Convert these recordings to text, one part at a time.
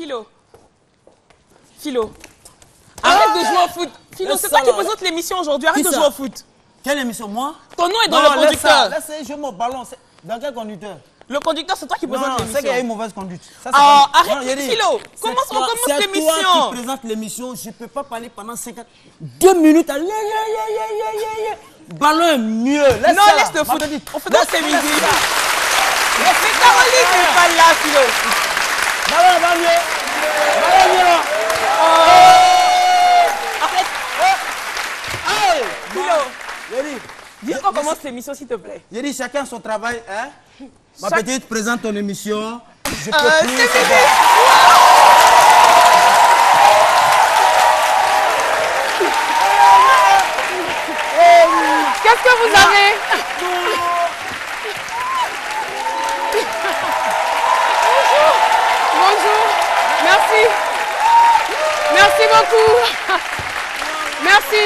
Philo. Philo. Arrête de jouer au foot. Philo, c'est toi qui présente l'émission aujourd'hui. Arrête de jouer au foot. Quelle émission, moi? Ton nom est dans le conducteur. Laisse jouer mon ballon. Dans quel conducteur? Le conducteur, c'est toi qui présente l'émission. C'est qu'il y a une mauvaise conduite. Arrête, Philo. Comment on commence l'émission? C'est toi qui présente l'émission. Je ne peux pas parler pendant 2 minutes. Ballon est mieux. Non, laisse le foot. On fait dans ces midi. Mais Caroline n'est pas là, Philo. Ballon va mieux. Ballon mieux là. Arrête. Philo. Yeri. Dis qu'on commence l'émission, s'il te plaît. Yeri, chacun son travail. Hein? Ma petite présente ton émission. Je peux plus. Qu'est-ce que vous avez? Bonjour. Merci. Merci beaucoup. Merci.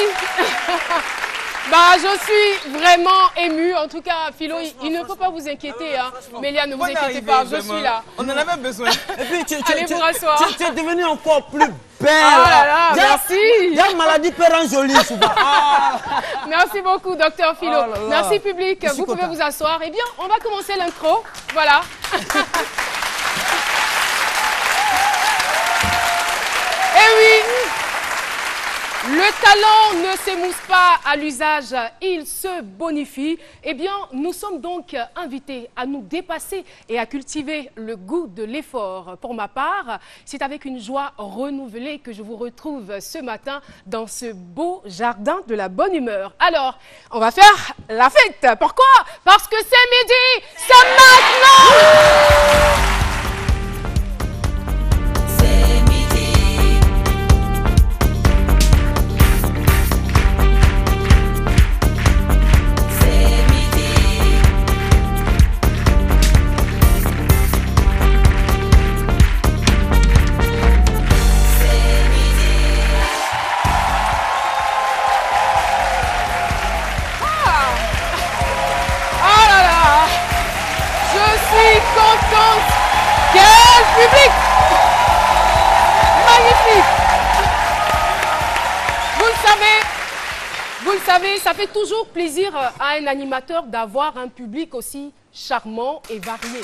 Bah, je suis vraiment émue. En tout cas, Philo, il ne faut pas vous inquiéter. Hein. Mélia, ne vous inquiétez pas, je suis là. On en avait besoin. Et puis, allez vous rasseoir. Tu es devenue encore plus belle. Oh là là, merci. Il y a une maladie peut rendre jolie souvent. Merci beaucoup, docteur Philo. Oh là là. Merci, public. Vous pouvez vous asseoir. Eh bien, on va commencer l'intro. Voilà. Eh oui. Le talent ne s'émousse pas à l'usage, il se bonifie. Eh bien, nous sommes donc invités à nous dépasser et à cultiver le goût de l'effort. Pour ma part, c'est avec une joie renouvelée que je vous retrouve ce matin dans ce beau jardin de la bonne humeur. Alors, on va faire la fête. Pourquoi? Parce que c'est midi, c'est maintenant! Public! Magnifique! Vous le savez, ça fait toujours plaisir à un animateur d'avoir un public aussi charmant et varié.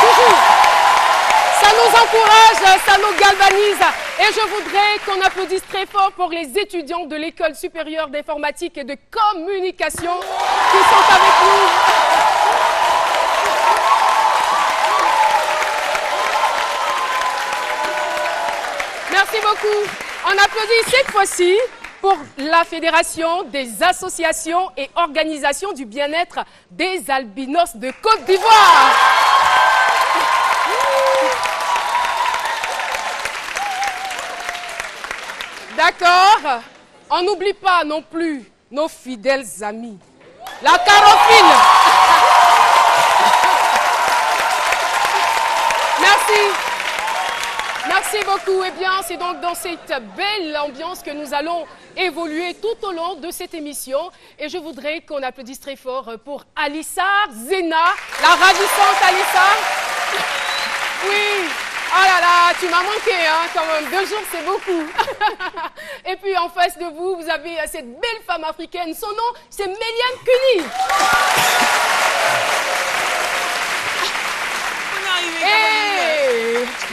Toujours! Ça nous encourage, ça nous galvanise. Et je voudrais qu'on applaudisse très fort pour les étudiants de l'École supérieure d'informatique et de communication qui sont avec nous. Merci beaucoup. On applaudit cette fois-ci pour la Fédération des associations et organisations du bien-être des albinos de Côte d'Ivoire. D'accord. On n'oublie pas non plus nos fidèles amis. La Carofine. Merci. Merci beaucoup. Eh bien, c'est donc dans cette belle ambiance que nous allons évoluer tout au long de cette émission. Et je voudrais qu'on applaudisse très fort pour Alissar Zena, la ravissante Alissar. Oui. Oh là là, tu m'as manqué, hein, quand même. 2 jours, c'est beaucoup. Et puis, en face de vous, vous avez cette belle femme africaine. Son nom, c'est Méliane Kuni.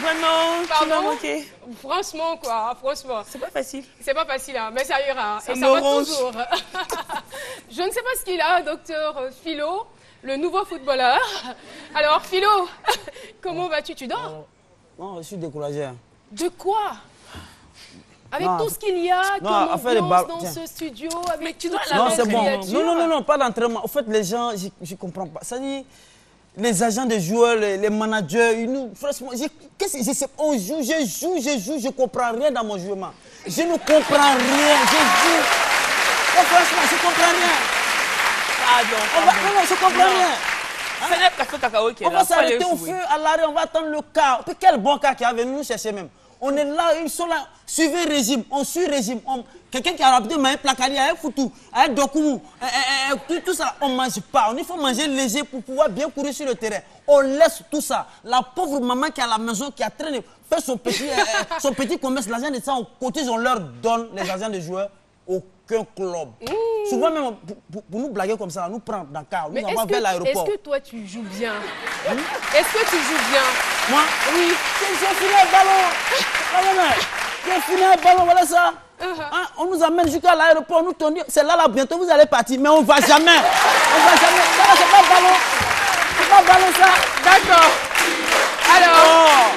Vraiment, tu m'as manqué. Franchement, quoi, franchement. C'est pas facile. C'est pas facile, hein, mais ça ira. Ça et ça va m'orange. toujours. Je ne sais pas ce qu'il a, docteur Philo, le nouveau footballeur. Alors, Philo, comment vas-tu? Tu dors? Non, je suis découragé. De quoi? Avec Non, tout ce qu'il y a comme à faire les ambiance balles. dans ce studio, avec tu dois toute la Non, la c'est bon. créature. Non, pas d'entraînement. En fait, les gens, je ne comprends pas. Ça dit, les agents des joueurs, les managers, ils nous, franchement, on joue, je ne comprends rien dans mon jouement. Je ne comprends rien, je joue. Oh, franchement, je ne comprends rien. Non, je ne comprends rien. C'est notre café cacao qui est On là. va s'arrêter au feu, à l'arrêt, on va attendre le cas. Puis quel bon cas qui est venu nous chercher même. On est là, ils sont là. Suivez le régime, on suit le régime. Quelqu'un qui a rapidé, un placali, un foutou, un dokoumou, tout ça, on ne mange pas. Il faut manger léger pour pouvoir bien courir sur le terrain. On laisse tout ça. La pauvre maman qui est à la maison, qui a traîné, fait son petit commerce, l'argent de ça, on cotise, on leur donne les agents des joueurs. Aucun club. Souvent même, pour nous blaguer comme ça, nous prendre dans le car, nous envoie vers l'aéroport. Est-ce que toi tu joues bien? Est-ce que tu joues bien? Moi? Oui. J'ai fini un ballon. J'ai fini un ballon, voilà ça. Hein? On nous amène jusqu'à l'aéroport, nous tournons. C'est là, bientôt vous allez partir, mais on ne va jamais. On va jamais. Ça, c'est pas ballon. C'est pas ballon, ça. D'accord. Alors.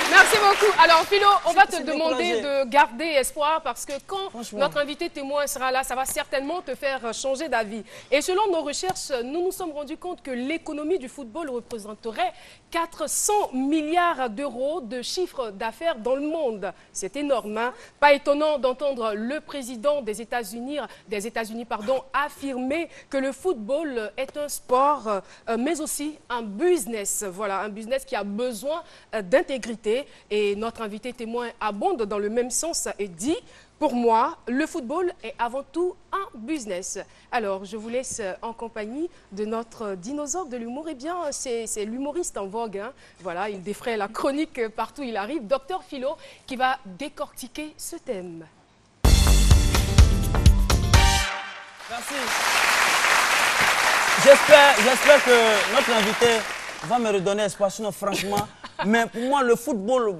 Merci beaucoup. Alors Philo, on va te demander de garder espoir parce que quand notre invité témoin sera là, ça va certainement te faire changer d'avis. Et selon nos recherches, nous nous sommes rendus compte que l'économie du football représenterait 400 milliards d'euros de chiffre d'affaires dans le monde. C'est énorme, hein? Pas étonnant d'entendre le président des États-Unis affirmer que le football est un sport, mais aussi un business. Voilà, un business qui a besoin d'intégrité. Et notre invité témoin abonde dans le même sens et dit, pour moi, le football est avant tout un business. Alors, je vous laisse en compagnie de notre dinosaure de l'humour. Eh bien, c'est l'humoriste en vogue, hein. Voilà, il défraie la chronique partout où il arrive. Docteur Philo, qui va décortiquer ce thème. Merci. J'espère que notre invité va me redonner espoir, sinon franchement. Mais pour moi, le football,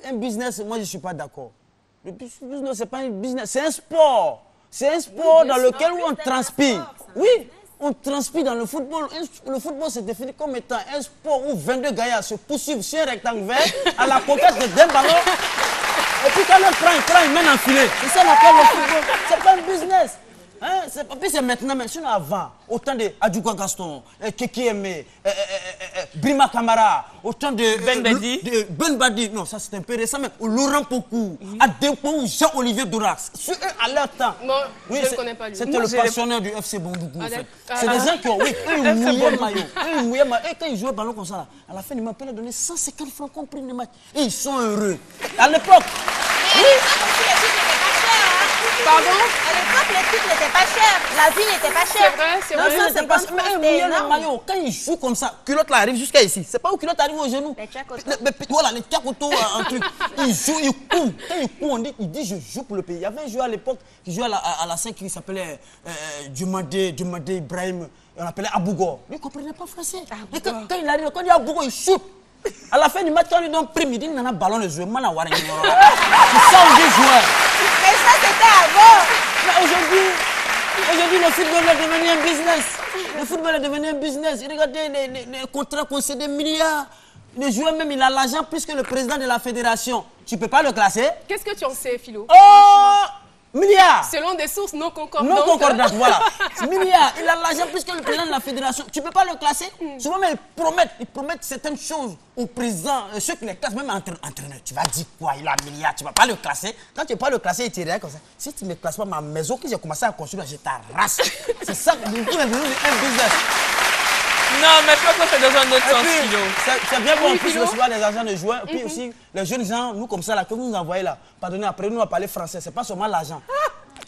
un business, moi je ne suis pas d'accord. Le business, ce n'est pas un business, c'est un sport. C'est un sport dans lequel on transpire. Oui, on transpire dans le football. Le football se définit comme étant un sport où 22 gaillards se poursuivent sur un rectangle vert à la conquête d'un ballon. Et puis quand l'autre prend, il mène en filet. C'est ça qu'on appelle le football. Ce n'est pas un business. Hein? Puis c'est maintenant, mais sinon avant, autant de Adjouka Gaston, Keki Aimé, Brima Kamara, autant de Ben Badi, non, ça c'est un peu récent, mais Laurent Pokou, Adepou, Jean-Olivier Dourax, ceux à leur temps. Non, oui, je ne connais pas lui. C'était le pensionnaire du FC Bondougou, en fait. C'est des gens qui ont, oui, eux, ils mouillaient maillot. Et quand ils jouaient le ballon comme ça, à la fin, ils m'appellent à donner 150 francs qu'on prenne le match. Et ils sont heureux. À l'époque, oui. Pardon? À l'époque, les titres n'étaient pas chers. La vie n'était pas chère. C'est vrai. Non, c'est pas cher. Mais le maillot, quand il joue comme ça, culotte là arrive jusqu'à ici. C'est pas où culotte arrive au genou. Voilà, les tchakoto, un truc. Il joue, il court. Quand il court, il dit je joue pour le pays. Il y avait un joueur à l'époque qui jouait à la 5 qui s'appelait Djumade Ibrahim. On l'appelait Abougo. Lui, il ne comprenait pas français. Et quand il arrive, quand il dit Abougo, il shoot. À la fin du match, quand il lui donne prime, il dit il y a un ballon de joueur. C'est ça, on dit joueur. Mais ça, c'était avant. Mais aujourd'hui, le football est devenu un business. Le football est devenu un business. Regardez les contrats concédés, milliards. Le joueur même, il a l'argent plus que le président de la fédération. Tu ne peux pas le classer. Qu'est-ce que tu en sais, Philo? Oh, milliards. Selon des sources non concordantes. Non concordantes, voilà. Milliards. Il a l'argent plus que le président de la fédération. Tu ne peux pas le classer. Souvent, mais ils promettent certaines choses au président. Ceux qui les classent, même entraîneur. Tu vas dire quoi? Il a milliards. Tu ne vas pas le classer. Quand tu ne peux pas le classer, il te regarde comme ça. Si tu ne me classes pas, ma maison que j'ai commencé à construire, je t'arrache. C'est ça, du coup, c'est devenu un business. Non, mais je crois que c'est dans un autre sens, Philo. C'est bien bon, en plus, recevoir des agents de joueurs. Et puis aussi, les jeunes gens, nous comme ça, là, que vous nous envoyez là, pardonnez, après nous, on va parler français. C'est pas seulement l'argent.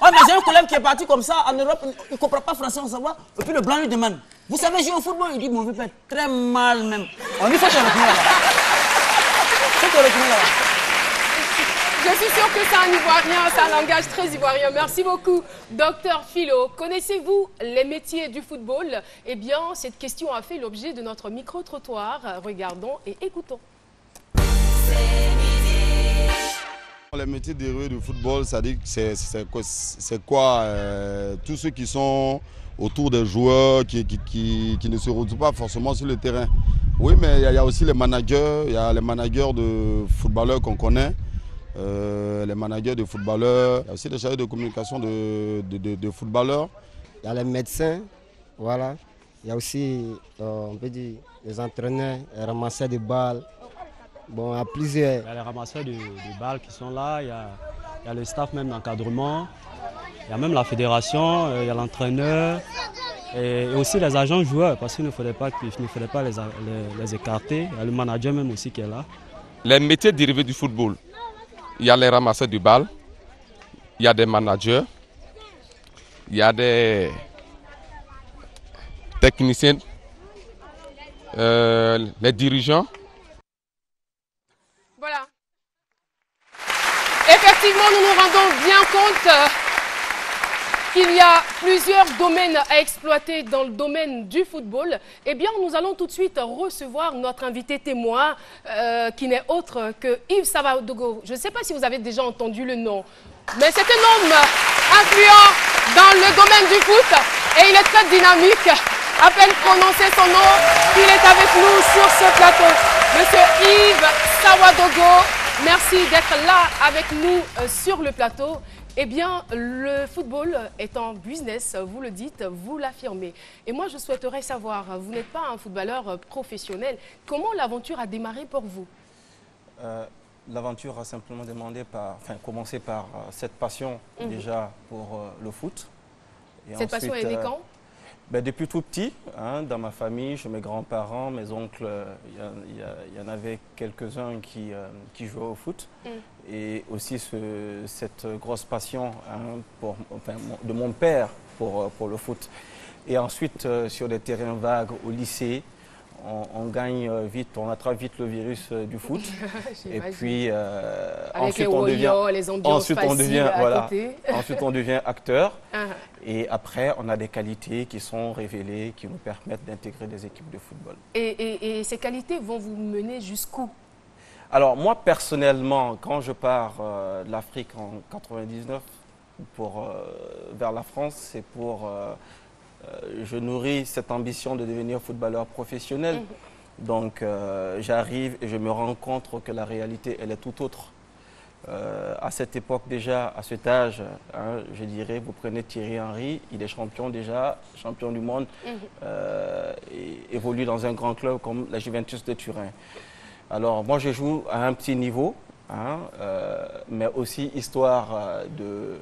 Oh, mais j'ai un collègue qui est parti comme ça en Europe, il ne comprend pas français, on savoir. Et puis le blanc lui demande, vous savez jouer au football? Il dit, mon vieux père, très mal même. On dit, faut te retourner là-bas. Faut te retourner là-bas. Je suis sûre que c'est un Ivoirien, c'est un langage très ivoirien. Merci beaucoup, Docteur Philo. Connaissez-vous les métiers du football? Eh bien, cette question a fait l'objet de notre micro-trottoir. Regardons et écoutons. Les métiers dérivés du football, ça dit que c'est quoi tous ceux qui sont autour des joueurs, qui ne se retrouvent pas forcément sur le terrain. Oui, mais il y a aussi les managers, il y a les managers de footballeurs qu'on connaît. Les managers de footballeurs, il y a aussi les chargés de communication de footballeurs. Il y a les médecins, voilà. Il y a aussi, on peut dire, les entraîneurs, les ramasseurs de balles. Bon, il y a plusieurs. Il y a les ramasseurs de balles qui sont là, il y a le staff même d'encadrement, il y a même la fédération, il y a l'entraîneur et aussi les agents joueurs parce qu'il ne faudrait pas les écarter. Il y a le manager même aussi qui est là. les métiers dérivés du football. Il y a les ramasseurs du bal, il y a des managers, il y a des techniciens, les dirigeants. Voilà. Effectivement, nous nous rendons bien compte qu'il y a plusieurs domaines à exploiter dans le domaine du football. Eh bien, nous allons tout de suite recevoir notre invité témoin, qui n'est autre que Yves Savadogo. Je ne sais pas si vous avez déjà entendu le nom, mais c'est un homme influent dans le domaine du foot et il est très dynamique. À peine prononcer son nom, il est avec nous sur ce plateau. Monsieur Yves Savadogo, merci d'être là avec nous sur le plateau. Eh bien, le football est un business, vous le dites, vous l'affirmez. Et moi, je souhaiterais savoir, vous n'êtes pas un footballeur professionnel, comment l'aventure a démarré pour vous? L'aventure a simplement commencé par cette passion déjà pour le foot. Et cette passion est née quand? Depuis tout petit, hein, dans ma famille, chez mes grands-parents, mes oncles, il y en avait quelques-uns qui jouaient au foot. Et aussi cette grosse passion de mon père pour le foot. Et ensuite, sur des terrains vagues au lycée, on gagne vite, on attrape vite le virus du foot. Et puis, ensuite, on devient acteur. Et après, on a des qualités qui sont révélées, qui nous permettent d'intégrer des équipes de football. Et ces qualités vont vous mener jusqu'où? Alors, moi, personnellement, quand je pars de l'Afrique en 99 vers la France, c'est pour... je nourris cette ambition de devenir footballeur professionnel. Donc, j'arrive et je me rends compte que la réalité, elle est tout autre. À cette époque déjà, à cet âge, hein, je dirais, vous prenez Thierry Henry, il est champion déjà, champion du monde, et évolue dans un grand club comme la Juventus de Turin. Alors, moi, je joue à un petit niveau, hein, mais aussi histoire de...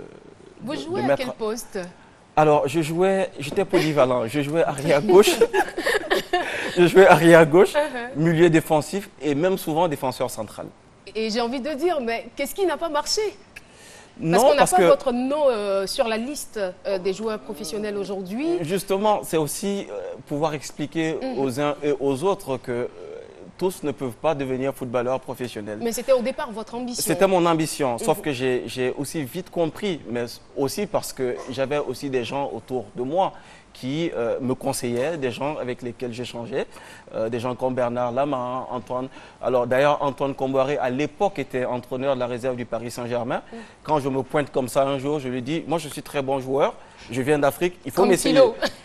Vous jouez à quel poste? Alors, j'étais polyvalent, je jouais arrière gauche, milieu défensif et même souvent défenseur central. Et j'ai envie de dire, mais qu'est-ce qui n'a pas marché? Parce qu'on n'a pas votre nom sur la liste des joueurs professionnels aujourd'hui. Justement, c'est aussi pouvoir expliquer aux uns et aux autres que tous ne peuvent pas devenir footballeurs professionnels. Mais c'était au départ votre ambition. C'était mon ambition, sauf que j'ai aussi vite compris, mais aussi parce que j'avais aussi des gens autour de moi qui me conseillaient, des gens avec lesquels j'échangeais, des gens comme Bernard Lama, Antoine. Alors d'ailleurs, Antoine Comboiré, à l'époque, était entraîneur de la réserve du Paris Saint-Germain. Quand je me pointe comme ça un jour, je lui dis, moi je suis très bon joueur, je viens d'Afrique, il faut m'essayer.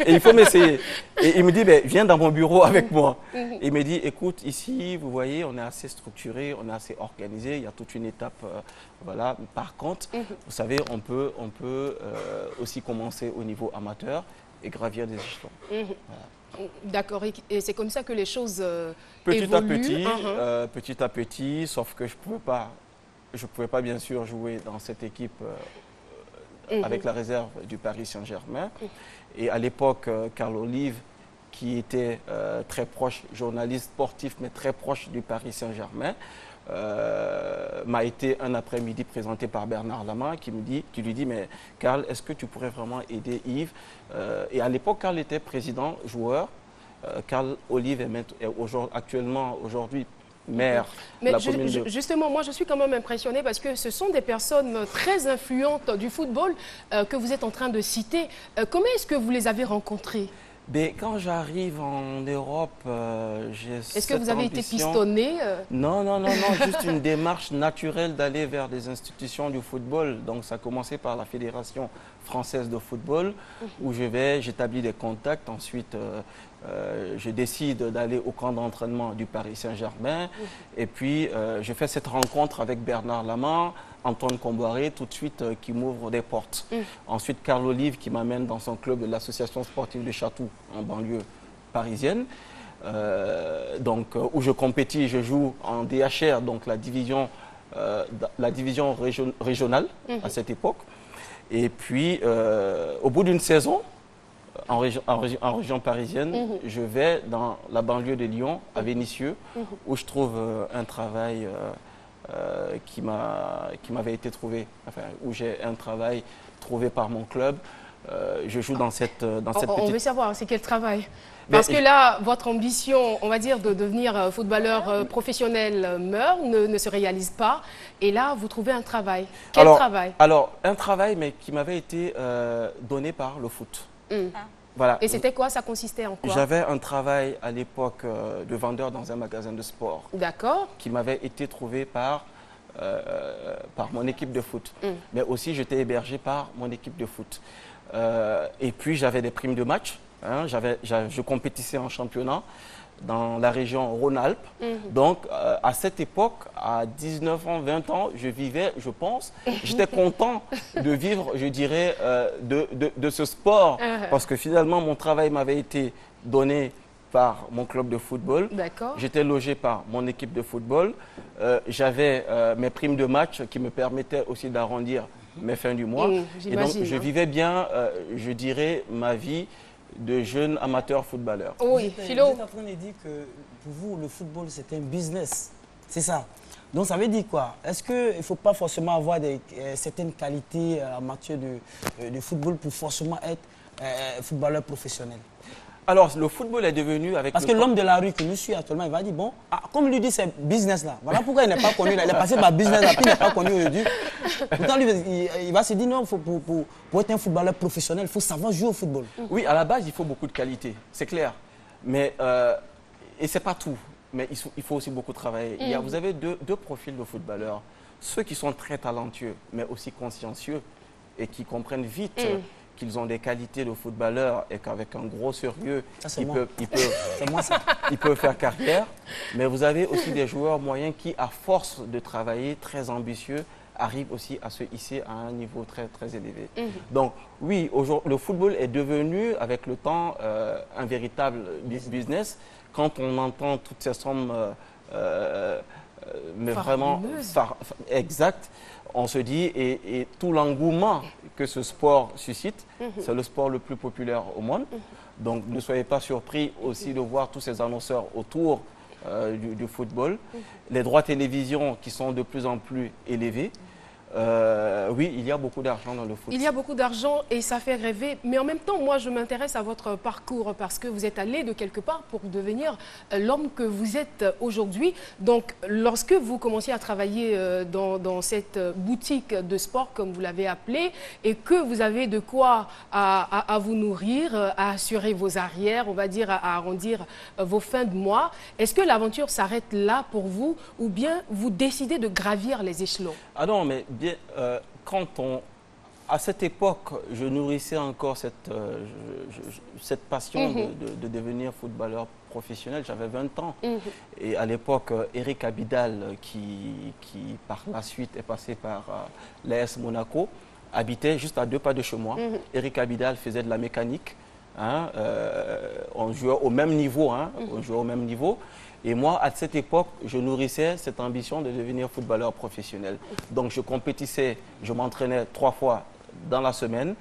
Et il faut m'essayer. Et il me dit, viens dans mon bureau avec moi. Il me dit, écoute, ici, vous voyez, on est assez structuré, on est assez organisé, il y a toute une étape. Voilà. Par contre, vous savez, on peut aussi commencer au niveau amateur et gravir des échelons. Voilà. D'accord, et c'est comme ça que les choses évoluent. Petit à petit, sauf que je pouvais pas bien sûr jouer dans cette équipe avec la réserve du Paris Saint-Germain. Et à l'époque, Carl Olive, qui était très proche, journaliste sportif, mais très proche du Paris Saint-Germain, m'a été un après-midi présenté par Bernard Lama qui lui dit, mais Carl, est-ce que tu pourrais vraiment aider Yves? Et à l'époque, Carl était président, joueur. Carl Olive est actuellement aujourd'hui maire de la commune de... Justement, moi je suis quand même impressionnée parce que ce sont des personnes très influentes du football que vous êtes en train de citer. Comment est-ce que vous les avez rencontrés? Quand j'arrive en Europe, j'ai cette ambition. Est-ce que vous avez été pistonné? Non, juste une démarche naturelle d'aller vers des institutions du football. Donc ça a commencé par la Fédération française de football, où j'établis des contacts. Ensuite, je décide d'aller au camp d'entraînement du Paris Saint-Germain. Et puis, je fais cette rencontre avec Bernard Lama, Antoine Comboiré, tout de suite, qui m'ouvre des portes. Ensuite, Carl Olive, qui m'amène dans son club de l'association sportive de Chatou, en banlieue parisienne, où je compétis, je joue en DHR, donc la division régionale à cette époque. Et puis, au bout d'une saison, en région parisienne. Je vais dans la banlieue de Lyon, à Vénissieux, où je trouve un travail qui m'avait été trouvé, enfin, où j'ai un travail trouvé par mon club. Je joue dans cette petite... On veut savoir, c'est quel travail? Parce que là, votre ambition, on va dire, de devenir footballeur professionnel meurt, ne se réalise pas. Et là, vous trouvez un travail. Quel travail? Alors, un travail, mais qui m'avait été donné par le foot. Voilà. Et c'était quoi? Ça consistait en quoi? J'avais un travail à l'époque de vendeur dans un magasin de sport. D'accord. Qui m'avait été trouvé par mon équipe de foot. Mais aussi, j'étais hébergé par mon équipe de foot. Et puis, j'avais des primes de match. Hein, je compétissais en championnat dans la région Rhône-Alpes. Donc, à cette époque, à 19 ans, 20 ans, je vivais, je pense, j'étais content de vivre, je dirais, de ce sport. Parce que finalement, mon travail m'avait été donné par mon club de football. J'étais logé par mon équipe de football. J'avais mes primes de match qui me permettaient aussi d'arrondir mes fins du mois. Et donc, je vivais bien, je dirais, ma vie de jeunes amateurs footballeurs. Oui, Philo. Vous êtes en train de dire que pour vous, le football, c'est un business. C'est ça. Donc, ça veut dire quoi? Est-ce qu'il ne faut pas forcément avoir certaines qualités en matière de football pour forcément être footballeur professionnel? Alors, le football est devenu avec... Parce que l'homme de la rue que nous suit actuellement, il va dire, bon, comme lui dit, c'est business là. Voilà pourquoi il n'est pas connu là. Il est passé par business là, puis il n'est pas connu aujourd'hui. Pourtant, lui, il va se dire, non, pour être un footballeur professionnel, il faut savoir jouer au football. Oui, à la base, il faut beaucoup de qualité, c'est clair. Mais, et c'est pas tout, mais il faut aussi beaucoup travailler. Vous avez deux profils de footballeurs. Ceux qui sont très talentueux, mais aussi consciencieux et qui comprennent vite qu'ils ont des qualités de footballeur et qu'avec un gros sérieux, ils peuvent faire carrière. Mais vous avez aussi des joueurs moyens qui, à force de travailler, très ambitieux, arrivent aussi à se hisser à un niveau très, très élevé. Donc oui, le football est devenu, avec le temps, un véritable business. Quand on entend toutes ces sommes, mais vraiment exact, on se dit, et tout l'engouement que ce sport suscite, c'est le sport le plus populaire au monde. Donc ne soyez pas surpris aussi de voir tous ces annonceurs autour du football. Les droits télévision qui sont de plus en plus élevés. Oui, il y a beaucoup d'argent dans le foot. Il y a beaucoup d'argent et ça fait rêver. Mais en même temps, moi, je m'intéresse à votre parcours parce que vous êtes allé de quelque part pour devenir l'homme que vous êtes aujourd'hui. Donc, lorsque vous commenciez à travailler dans cette boutique de sport, comme vous l'avez appelé, et que vous avez de quoi à vous nourrir, à assurer vos arrières, on va dire, à arrondir vos fins de mois, est-ce que l'aventure s'arrête là pour vous ou bien vous décidez de gravir les échelons? Ah non, mais bien, à cette époque, je nourrissais encore cette passion de devenir footballeur professionnel. J'avais 20 ans. Et à l'époque, Eric Abidal, qui par la suite est passé par l'AS Monaco, habitait juste à 2 pas de chez moi. Eric Abidal faisait de la mécanique. Hein, on jouait au même niveau. On jouait au même niveau. Et moi, à cette époque, je nourrissais cette ambition de devenir footballeur professionnel. Donc, je compétissais, je m'entraînais 3 fois dans la semaine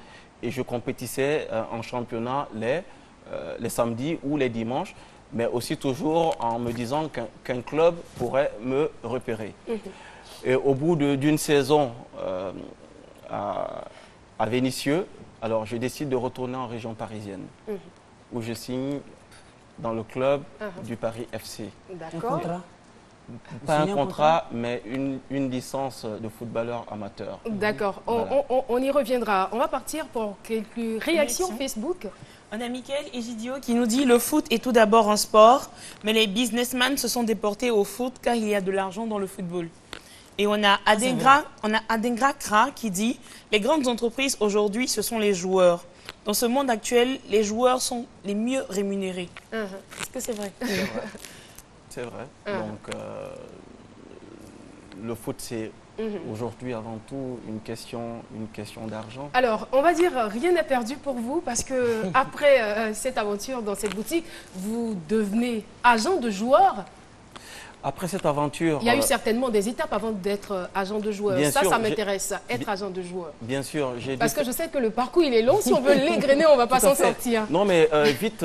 et je compétissais en championnat les samedis ou les dimanches, mais aussi toujours en me disant qu'un club pourrait me repérer. Et au bout d'une saison à Vénissieux, alors je décide de retourner en région parisienne, où je signe dans le club du Paris FC. D'accord. Pas un contrat, mais une licence de footballeur amateur. D'accord. On y reviendra. On va partir pour quelques réactions Facebook. On a Mickaël Egidio qui nous dit « Le foot est tout d'abord un sport, mais les businessmen se sont déportés au foot car il y a de l'argent dans le football. » Et on a Adengra Kra qui dit « Les grandes entreprises aujourd'hui, ce sont les joueurs. Dans ce monde actuel, les joueurs sont les mieux rémunérés. » Est-ce que c'est vrai? C'est vrai. Donc, le foot, c'est aujourd'hui avant tout une question d'argent. Alors, on va dire rien n'est perdu pour vous parce que après cette aventure dans cette boutique, vous devenez agent de joueur. Après cette aventure... Il y a eu certainement des étapes avant d'être agent de joueur. Bien sûr, ça m'intéresse, être agent de joueur. Bien sûr. Parce que je sais que le parcours, il est long. Si on veut l'égrener, on ne va pas s'en sortir. Non, mais vite,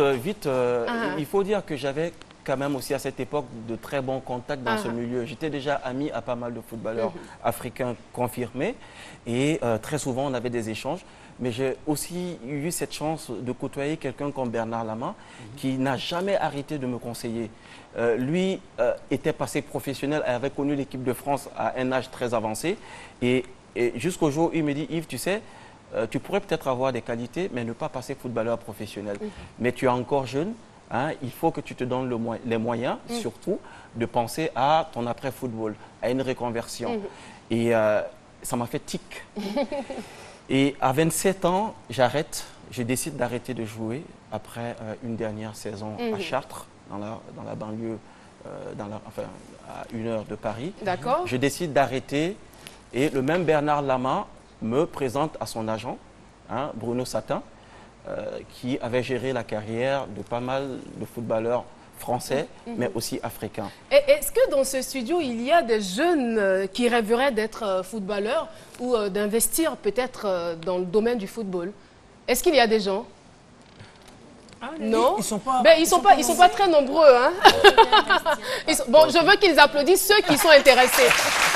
il faut dire que j'avais quand même aussi à cette époque de très bons contacts dans ce milieu. J'étais déjà ami à pas mal de footballeurs africains confirmés et très souvent on avait des échanges. Mais j'ai aussi eu cette chance de côtoyer quelqu'un comme Bernard Lama qui n'a jamais arrêté de me conseiller. Lui était passé professionnel, avait connu l'équipe de France à un âge très avancé et jusqu'au jour où il me dit, Yves, tu sais, tu pourrais peut-être avoir des qualités, mais ne pas passer footballeur professionnel. Mais tu es encore jeune, hein, il faut que tu te donnes les moyens, surtout, de penser à ton après-football, à une reconversion. Et ça m'a fait tic. Et à 27 ans, je décide d'arrêter de jouer après une dernière saison à Chartres, dans la banlieue, à 1 heure de Paris. D'accord. Je décide d'arrêter et le même Bernard Lama me présente à son agent, hein, Bruno Satin, qui avait géré la carrière de pas mal de footballeurs français, mais aussi africains. Est-ce que dans ce studio, il y a des jeunes qui rêveraient d'être footballeurs ou d'investir peut-être dans le domaine du football? Est-ce qu'il y a des gens? Non, ils sont pas, ils sont pas très nombreux. Hein? Bon, je veux qu'ils applaudissent ceux qui sont intéressés.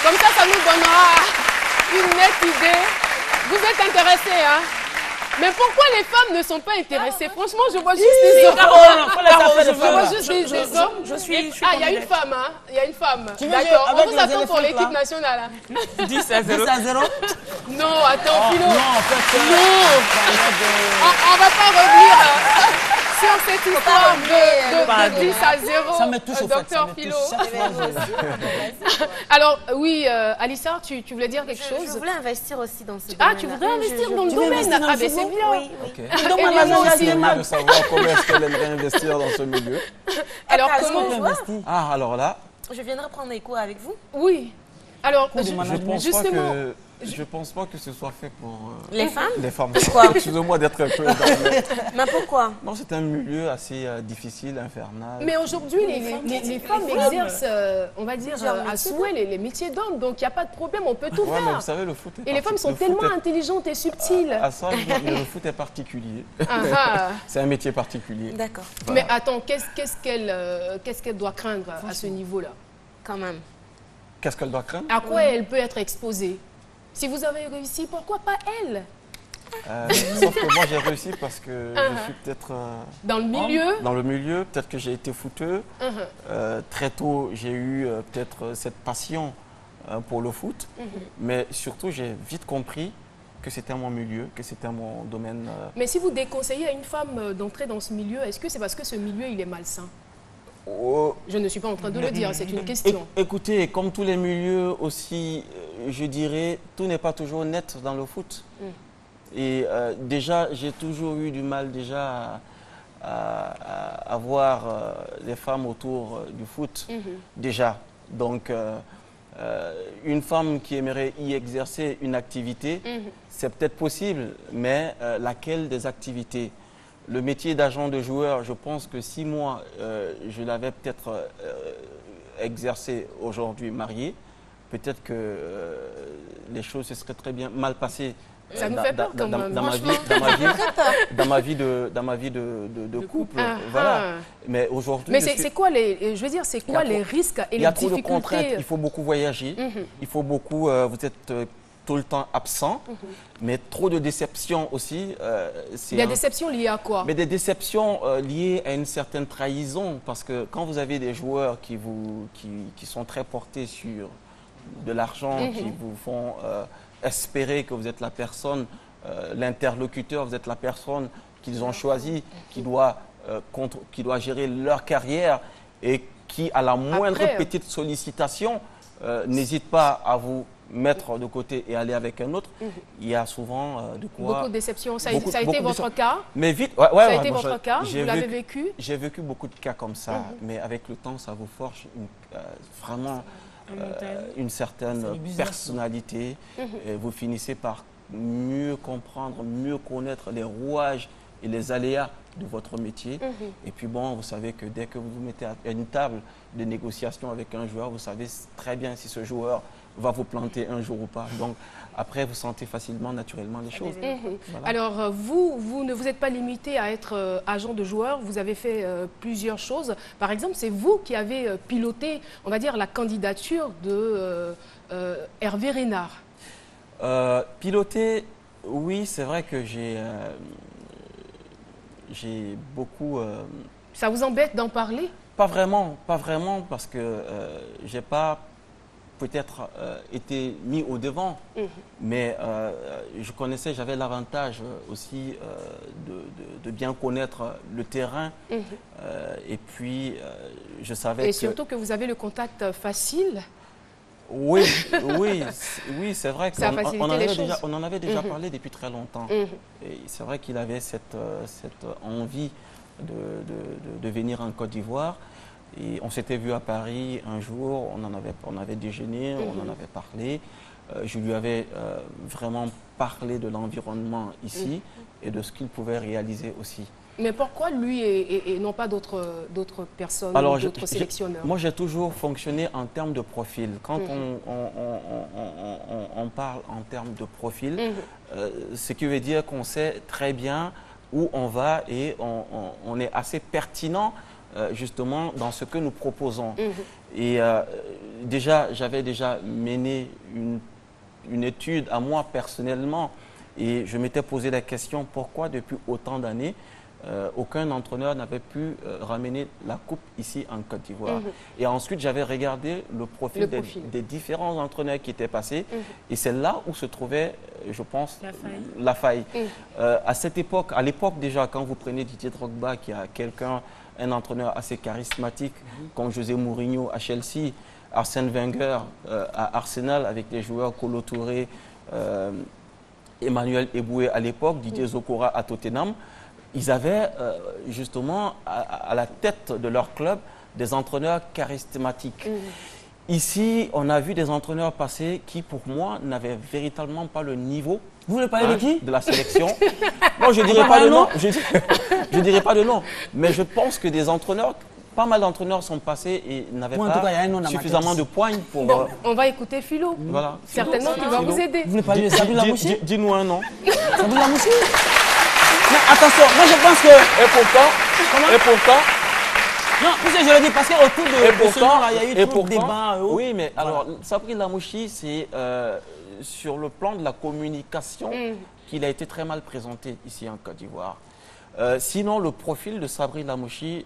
Comme ça nous donnera une nette idée. Vous êtes intéressés, hein? Mais pourquoi les femmes ne sont pas intéressées? Franchement, je vois juste des hommes. Je vois juste des hommes. Je suis il y a une femme, hein? Il y a une femme. D'accord. On vous attend pour l'équipe nationale. 10 à 0. 10 à 0. Non, attends, Philo. Non, en fait, on va pas revenir sur cette histoire de 10 à 0. Ça me touche au fait. Docteur Philo. Alors, oui, Alissa, tu voulais dire quelque chose? Je voulais investir aussi dans ce domaine. Ah, tu voudrais investir dans le domaine? Ah, ben c'est bien. Oui, oui. De savoir comment est-ce qu'elle aimerait investir dans ce milieu. Alors, comment comment? investis. Ah, alors là, Je viendrai prendre des cours avec vous. Oui. Alors, Justement. je pense pas que ce soit fait pour Les femmes? les femmes. Pourquoi? Excusez-moi d'être un peu... Mais pourquoi? Non, c'est un milieu assez difficile, infernal. mais aujourd'hui, les femmes exercent, on va dire, Plusieurs à métiers souhait les métiers d'hommes. Donc, il n'y a pas de problème, on peut tout Ouais, mais faire. vous savez, le foot est Et les femmes sont tellement intelligentes et subtiles. À ça, le foot est particulier. Ah, C'est un métier particulier. D'accord. Voilà. Mais attends, qu'est-ce qu'elle doit craindre à ce niveau-là? Quand même. Qu'est-ce qu'elle doit craindre? À quoi elle peut être exposée? Si vous avez réussi, pourquoi pas elle? Sauf que moi, j'ai réussi parce que je suis peut-être... Dans le milieu? Dans le milieu, peut-être que j'ai été footeux. Très tôt, j'ai eu peut-être cette passion pour le foot. Mais surtout, j'ai vite compris que c'était mon milieu, que c'était mon domaine. Mais si vous déconseillez à une femme d'entrer dans ce milieu, est-ce que c'est parce que ce milieu, il est malsain? Je ne suis pas en train de le dire, c'est une question. Écoutez, comme tous les milieux aussi, je dirais, tout n'est pas toujours net dans le foot. Et déjà, j'ai toujours eu du mal déjà à voir les femmes autour du foot. Déjà. Donc, une femme qui aimerait y exercer une activité, c'est peut-être possible, mais laquelle des activités? Le métier d'agent de joueur, je pense que si moi, je l'avais peut-être exercé aujourd'hui marié, peut-être que les choses se seraient très bien mal passées. Ça nous fait peur quand même. Dans ma vie de couple. Voilà. Mais aujourd'hui... Mais c'est quoi les, je veux dire, c'est quoi les risques et les difficultés? Il y a trop de contraintes. Il faut beaucoup voyager. Il faut beaucoup... vous êtes tout le temps absent, mais trop de déceptions aussi. Des déceptions liées à quoi? Mais des déceptions liées à une certaine trahison, parce que quand vous avez des joueurs qui sont très portés sur de l'argent, qui vous font espérer que vous êtes la personne, l'interlocuteur, vous êtes la personne qu'ils ont choisi, qui doit gérer leur carrière et qui, à la moindre petite sollicitation, n'hésite pas à vous mettre de côté et aller avec un autre. Il y a souvent de quoi... Beaucoup de déceptions. Ça a été votre cas? Mais vite, ça a été votre cas? Vous l'avez vécu? J'ai vécu beaucoup de cas comme ça, mais avec le temps, ça vous forge vraiment une certaine personnalité. Et vous finissez par mieux comprendre, mieux connaître les rouages et les aléas de votre métier. Et puis bon, vous savez que dès que vous vous mettez à une table de négociation avec un joueur, vous savez très bien si ce joueur va vous planter un jour ou pas. Donc après, vous sentez facilement, naturellement les choses. Voilà. Alors vous ne vous êtes pas limité à être agent de joueur, vous avez fait plusieurs choses. Par exemple, c'est vous qui avez piloté, on va dire, la candidature de Hervé Renard. Piloter, oui, c'est vrai que j'ai beaucoup... Ça vous embête d'en parler? Pas vraiment, parce que j'ai pas peut-être été mis au devant, mais je connaissais, j'avais l'avantage aussi de bien connaître le terrain, et puis je savais et surtout que vous avez le contact facile. Oui, c'est vrai qu'on en avait déjà parlé depuis très longtemps. Et c'est vrai qu'il avait cette envie de venir en Côte d'Ivoire. Et on s'était vu à Paris un jour, on avait déjeuné, on en avait parlé. Je lui avais vraiment parlé de l'environnement ici et de ce qu'il pouvait réaliser aussi. Mais pourquoi lui et non pas d'autres personnes, d'autres sélectionneurs? Moi, j'ai toujours fonctionné en termes de profil. Quand on parle en termes de profil, ce qui veut dire qu'on sait très bien où on va et on est assez pertinent justement dans ce que nous proposons. Et j'avais déjà mené une étude à moi personnellement et je m'étais posé la question pourquoi depuis autant d'années aucun entraîneur n'avait pu ramener la coupe ici en Côte d'Ivoire. Et ensuite, j'avais regardé le profil des différents entraîneurs qui étaient passés. Et c'est là où se trouvait, je pense, la faille. À l'époque déjà, quand vous prenez Didier Drogba, qui a un entraîneur assez charismatique, comme José Mourinho à Chelsea, Arsène Wenger à Arsenal, avec les joueurs Kolo Touré, Emmanuel Eboué à l'époque, Didier Zokora à Tottenham, ils avaient justement à la tête de leur club des entraîneurs charismatiques. Ici, on a vu des entraîneurs passer qui, pour moi, n'avaient véritablement pas le niveau. Vous voulez parler de qui? De la sélection. Non, je ne dirais pas de nom. Je dirais pas de nom. Mais je pense que des entraîneurs, pas mal d'entraîneurs sont passés et n'avaient pas suffisamment de poigne pour... Bon, on va écouter Philo. Voilà. Certainement qu'il va vous aider. Vous voulez parler de Sabine Lamouchi? Dis-nous un nom. Sabine Lamouchi? Mais attention, moi je pense que... Et pourtant... Non, puisque je le dis, parce qu'autour de ce nom-là, il y a eu trop de débats. Oui, mais alors, Sabine Lamouchi, c'est sur le plan de la communication qu'il a été très mal présenté ici en Côte d'Ivoire. Sinon, le profil de Sabri Lamouchi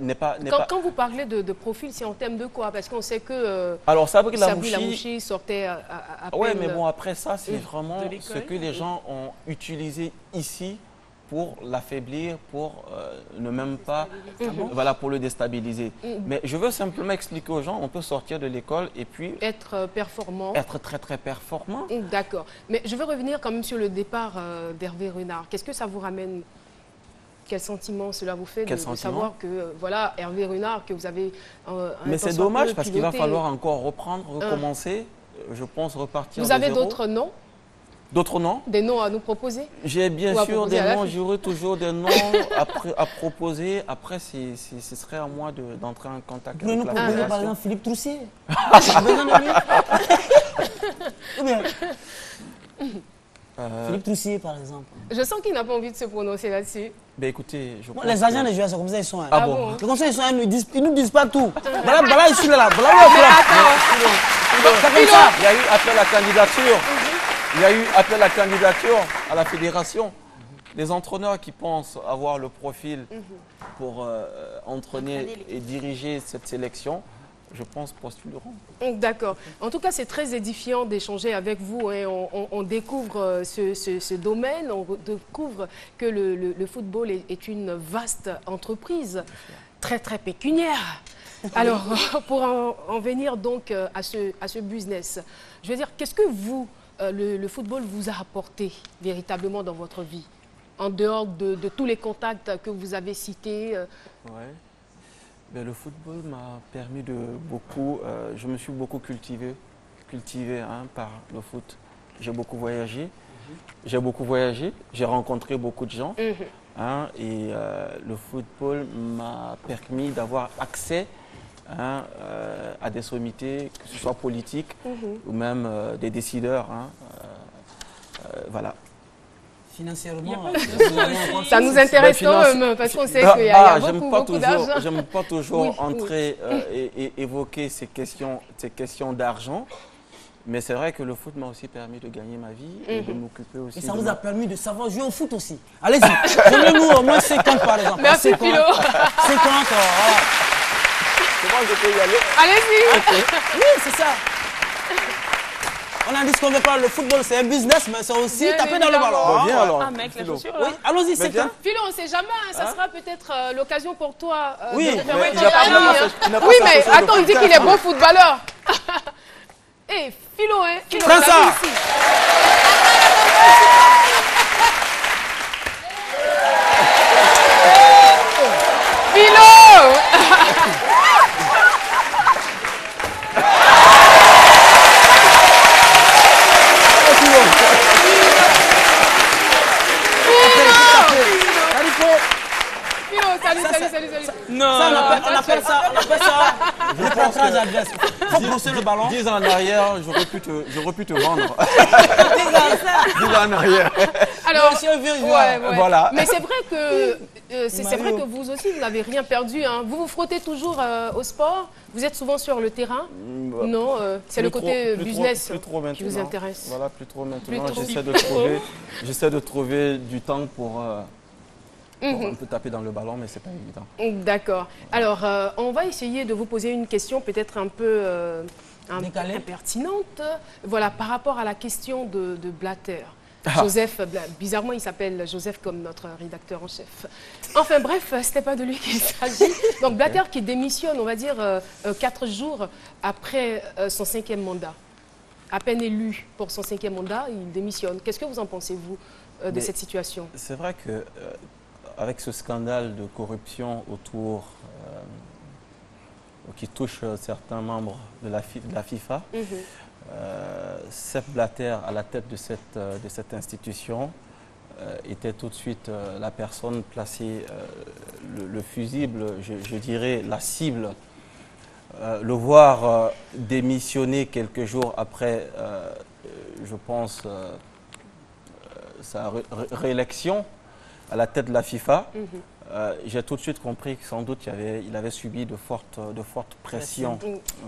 n'est pas... Quand vous parlez de profil, c'est en termes de quoi? Parce qu'on sait que alors, Sabri Lamouchi sortait à peine... Oui, mais bon, après ça, c'est vraiment ce que les gens ont utilisé ici pour l'affaiblir, pour ne même pas... Voilà, pour le déstabiliser. Mais je veux simplement expliquer aux gens, on peut sortir de l'école et puis... Être performant. Être très, très performant. D'accord. Mais je veux revenir quand même sur le départ d'Hervé Renard. Qu'est-ce que ça vous ramène? Quel sentiment cela vous fait de savoir que, voilà, Hervé Renard, que vous avez... Mais c'est dommage parce qu'il va falloir encore reprendre, recommencer, je pense repartir de zéro. Vous avez d'autres noms? D'autres noms? Des noms à nous proposer? J'ai bien sûr des noms, j'aurai toujours des noms à proposer. Après, ce serait à moi d'entrer en contact avec la fédération. Vous nous proposer par exemple Philippe Troussier? Besoin de lui? Ou bien Philippe Troussier, par exemple. Je sens qu'il n'a pas envie de se prononcer là-dessus. Ben écoutez, je pense les agents des joueurs, c'est comme ça, ils sont. Ah bon? Comme ça, ils sont. Ils nous disent pas tout. Voilà, ils sont là. Il y a eu après la candidature. Il y a eu appel à candidature à la fédération. Les entraîneurs qui pensent avoir le profil pour entraîner et diriger cette sélection, je pense, postuleront. D'accord. En tout cas, c'est très édifiant d'échanger avec vous. Hein. On découvre ce domaine, on découvre que le football est une vaste entreprise, très, très pécuniaire. Alors, pour en venir donc à ce business, je veux dire, qu'est-ce que vous... le football vous a apporté véritablement dans votre vie, en dehors de tous les contacts que vous avez cités? Ben, le football m'a permis de beaucoup, je me suis beaucoup cultivé par le foot. J'ai beaucoup voyagé, j'ai rencontré beaucoup de gens. hein, et le football m'a permis d'avoir accès à des sommités, que ce soit politiques ou même des décideurs. Hein, voilà. Financièrement, ça nous intéresse quand même, parce qu'on sait qu'il y a beaucoup d'argent. J'aime pas toujours entrer et évoquer ces questions d'argent, mais c'est vrai que le foot m'a aussi permis de gagner ma vie et de m'occuper aussi. Et ça vous a permis de savoir jouer au foot aussi. Allez-y, donnez-nous au moins 50 par exemple. Merci Philo. 50, c'est bon, je peux y aller. Allez-y. Okay. Oui, c'est ça. On a dit qu'on veut pas, le football c'est un business, mais c'est aussi taper dans le ballon. Bon, viens alors. Ah mec, la chaussure Oui, là. allons-y, c'est ça. Philo, on ne sait jamais, ça sera peut-être l'occasion pour toi oui, de mais oui, mais attends, il dit qu'il est bon footballeur. Eh, Philo, hein, Philo, prends ça. Philo. Salut. Non, ça, on appelle ça le recentrage adverse. Il faut brosser le ballon. 10 ans en arrière, j'aurais pu te vendre. 10 ans en arrière. Alors, ouais. Voilà. Mais c'est vrai que c'est vrai que vous aussi, vous n'avez rien perdu. Hein. Vous vous frottez toujours au sport. Vous êtes souvent sur le terrain. Non, c'est le côté business qui vous intéresse. Voilà, plus trop maintenant. J'essaie de trouver du temps pour un peu taper dans le ballon, mais c'est pas évident. D'accord. Alors, on va essayer de vous poser une question peut-être un peu impertinente. Voilà, par rapport à la question de Blatter. Joseph, bizarrement, il s'appelle Joseph comme notre rédacteur en chef. Enfin bref, ce n'est pas de lui qu'il s'agit. Donc Blatter qui démissionne, on va dire, 4 jours après son 5e mandat. À peine élu pour son 5e mandat, il démissionne. Qu'est-ce que vous en pensez, vous, de cette situation? C'est vrai que avec ce scandale de corruption autour, qui touche certains membres de la FIFA, Sepp Blatter, à la tête de cette institution, était tout de suite la personne placée, le fusible, je dirais la cible. Le voir démissionner quelques jours après, je pense, sa réélection à la tête de la FIFA, j'ai tout de suite compris que sans doute il avait subi de fortes pressions.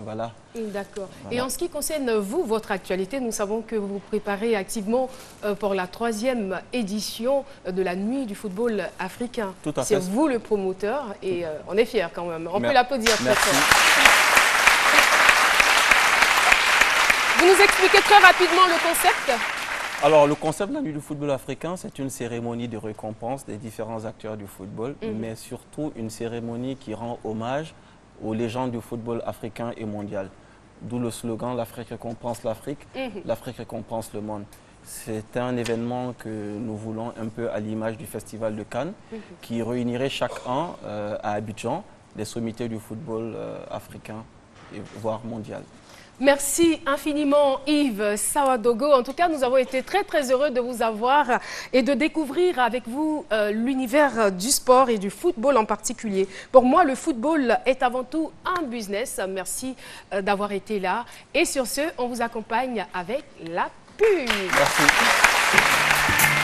Voilà. D'accord. Voilà. Et en ce qui concerne vous, votre actualité, nous savons que vous vous préparez activement pour la 3e édition de la Nuit du football africain. Tout à fait. C'est vous le promoteur et on est fiers quand même. On peut l'applaudir très fort. Vous nous expliquez très rapidement le concept? Alors, le concept de la Nuit du football africain, c'est une cérémonie de récompense des différents acteurs du football, mais surtout une cérémonie qui rend hommage aux légendes du football africain et mondial. D'où le slogan « L'Afrique récompense l'Afrique, l'Afrique récompense le monde ». C'est un événement que nous voulons un peu à l'image du Festival de Cannes, qui réunirait chaque an à Abidjan des sommités du football africain, voire mondial. Merci infiniment Yves Sawadogo. En tout cas, nous avons été très heureux de vous avoir et de découvrir avec vous l'univers du sport et du football en particulier. Pour moi, le football est avant tout un business. Merci d'avoir été là. Et sur ce, on vous accompagne avec la pub. Merci.